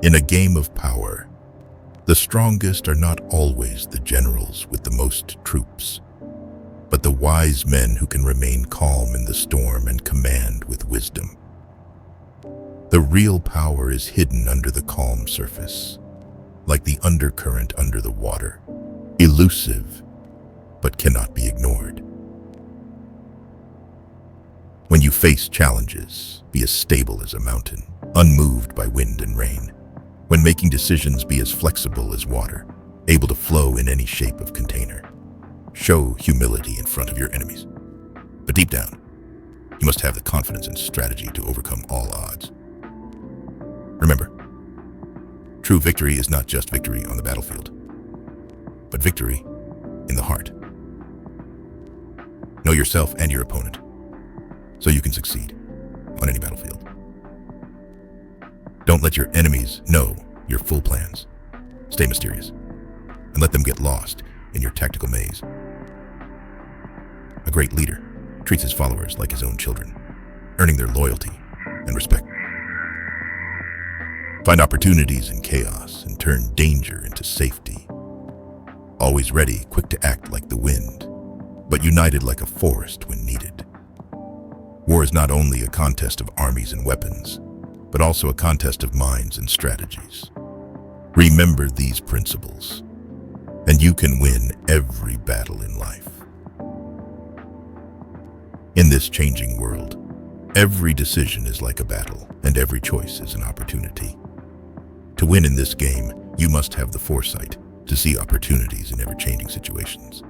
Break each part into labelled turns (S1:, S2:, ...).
S1: In a game of power, the strongest are not always the generals with the most troops, but the wise men who can remain calm in the storm and command with wisdom. The real power is hidden under the calm surface, like the undercurrent under the water, elusive, but cannot be ignored. When you face challenges, be as stable as a mountain, unmoved by wind and rain. When making decisions, be as flexible as water, able to flow in any shape of container. Show humility in front of your enemies. But deep down, you must have the confidence and strategy to overcome all odds. Remember, true victory is not just victory on the battlefield, but victory in the heart. Know yourself and your opponent, so you can succeed on any battlefield. Don't let your enemies know your full plans. Stay mysterious, and let them get lost in your tactical maze. A great leader treats his followers like his own children, earning their loyalty and respect. Find opportunities in chaos and turn danger into safety. Always ready, quick to act like the wind, but united like a forest when needed. War is not only a contest of armies and weapons, but also a contest of minds and strategies. Remember these principles, and you can win every battle in life. In this changing world, every decision is like a battle, and every choice is an opportunity. To win in this game, you must have the foresight to see opportunities in ever-changing situations.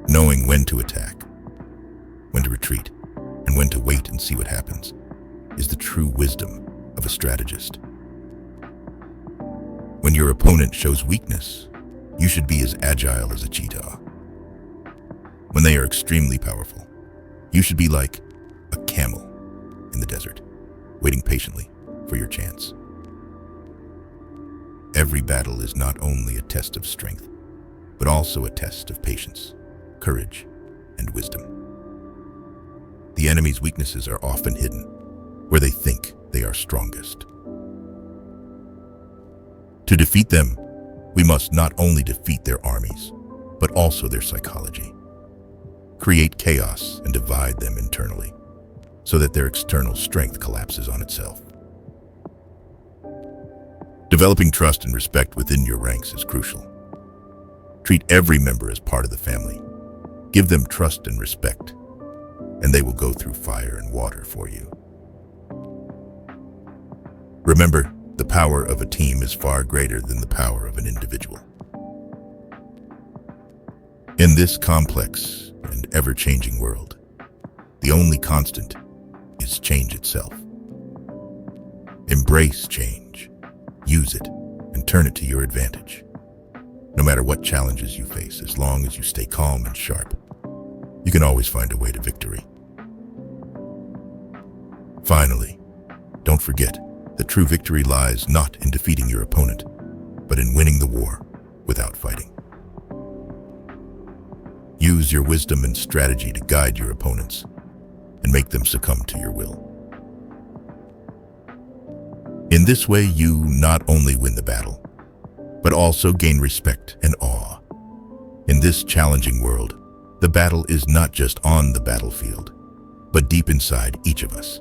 S1: Knowing when to attack, when to retreat, and when to wait and see what happens is the true wisdom of a strategist. When your opponent shows weakness, you should be as agile as a cheetah. When they are extremely powerful, you should be like a camel in the desert, waiting patiently for your chance. Every battle is not only a test of strength, but also a test of patience, courage, and wisdom. The enemy's weaknesses are often hidden where they think they are strongest. To defeat them, we must not only defeat their armies, but also their psychology. Create chaos and divide them internally, so that their external strength collapses on itself. Developing trust and respect within your ranks is crucial. Treat every member as part of the family. Give them trust and respect, and they will go through fire and water for you. Remember, the power of a team is far greater than the power of an individual. In this complex and ever-changing world, the only constant is change itself. Embrace change, use it, and turn it to your advantage. No matter what challenges you face, as long as you stay calm and sharp, you can always find a way to victory. Finally, don't forget that true victory lies not in defeating your opponent, but in winning the war without fighting. Use your wisdom and strategy to guide your opponents and make them succumb to your will. In this way, you not only win the battle, but also gain respect and awe. In this challenging world, the battle is not just on the battlefield, but deep inside each of us.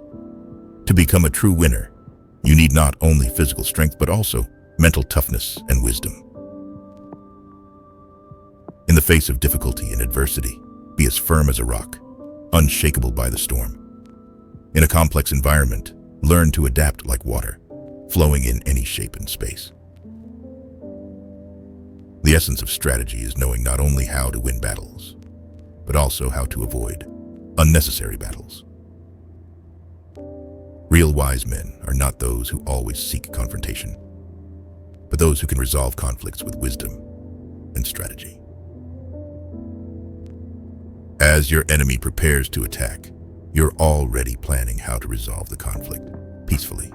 S1: To become a true winner, you need not only physical strength, but also mental toughness and wisdom. In the face of difficulty and adversity, be as firm as a rock, unshakable by the storm. In a complex environment, learn to adapt like water, flowing in any shape and space. The essence of strategy is knowing not only how to win battles, but also how to avoid unnecessary battles. Real wise men are not those who always seek confrontation, but those who can resolve conflicts with wisdom and strategy. As your enemy prepares to attack, you're already planning how to resolve the conflict peacefully.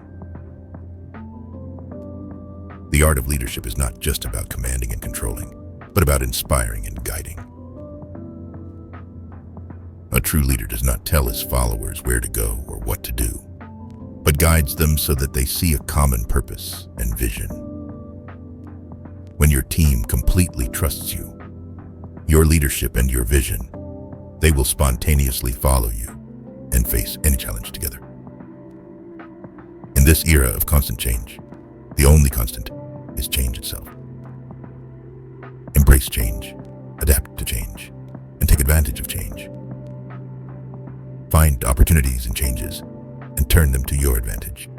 S1: The art of leadership is not just about commanding and controlling, but about inspiring and guiding. A true leader does not tell his followers where to go or what to do, but guides them so that they see a common purpose and vision. When your team completely trusts you, your leadership and your vision, they will spontaneously follow you and face any challenge together. In this era of constant change, the only constant is change itself. Embrace change, adapt to change, and take advantage of change. Find opportunities in changes and turn them to your advantage.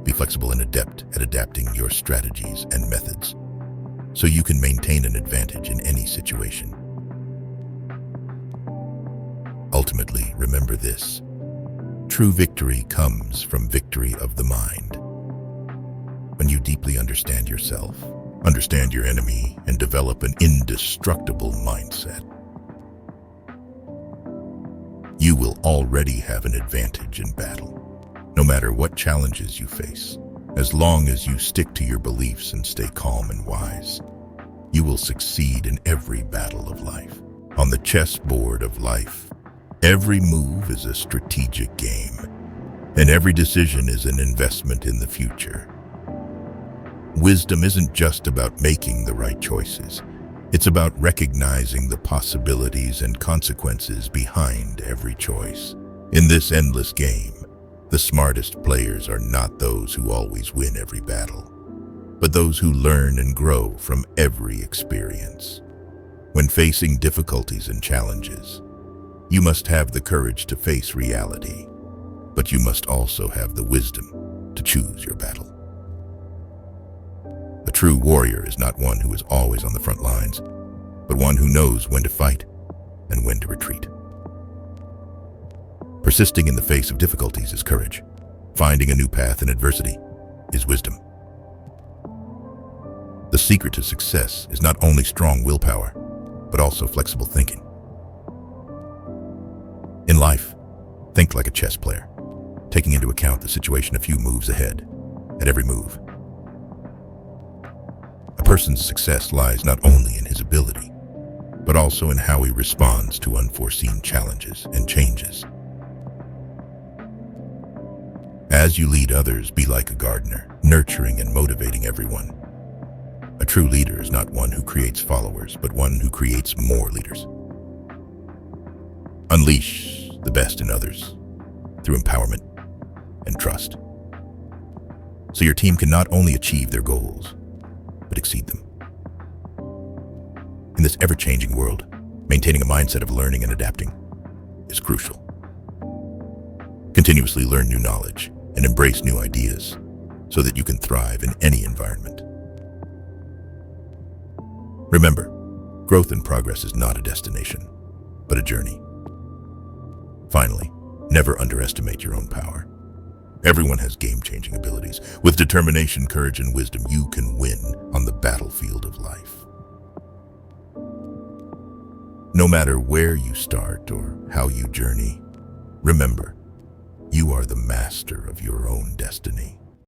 S1: Be flexible and adept at adapting your strategies and methods so you can maintain an advantage in any situation. Ultimately, remember this: true victory comes from victory of the mind. When you deeply understand yourself, understand your enemy, and develop an indestructible mindset, you will already have an advantage in battle. No matter what challenges you face, as long as you stick to your beliefs and stay calm and wise, you will succeed in every battle of life. On the chessboard of life, every move is a strategic game, and every decision is an investment in the future. Wisdom isn't just about making the right choices. It's about recognizing the possibilities and consequences behind every choice. In this endless game, the smartest players are not those who always win every battle, but those who learn and grow from every experience. When facing difficulties and challenges, you must have the courage to face reality, but you must also have the wisdom to choose your battle. A true warrior is not one who is always on the front lines, but one who knows when to fight and when to retreat. Persisting in the face of difficulties is courage. Finding a new path in adversity is wisdom. The secret to success is not only strong willpower, but also flexible thinking. In life, think like a chess player, taking into account the situation a few moves ahead at every move. A person's success lies not only in his ability, but also in how he responds to unforeseen challenges and changes. As you lead others, be like a gardener, nurturing and motivating everyone. A true leader is not one who creates followers, but one who creates more leaders. Unleash the best in others through empowerment and trust, so your team can not only achieve their goals, but exceed them. In this ever-changing world, maintaining a mindset of learning and adapting is crucial. Continuously learn new knowledge and embrace new ideas so that you can thrive in any environment. Remember, growth and progress is not a destination, but a journey. Finally, never underestimate your own power. Everyone has game-changing abilities. With determination, courage, and wisdom, you can win on the battlefield of life. No matter where you start or how you journey, remember, you are the master of your own destiny.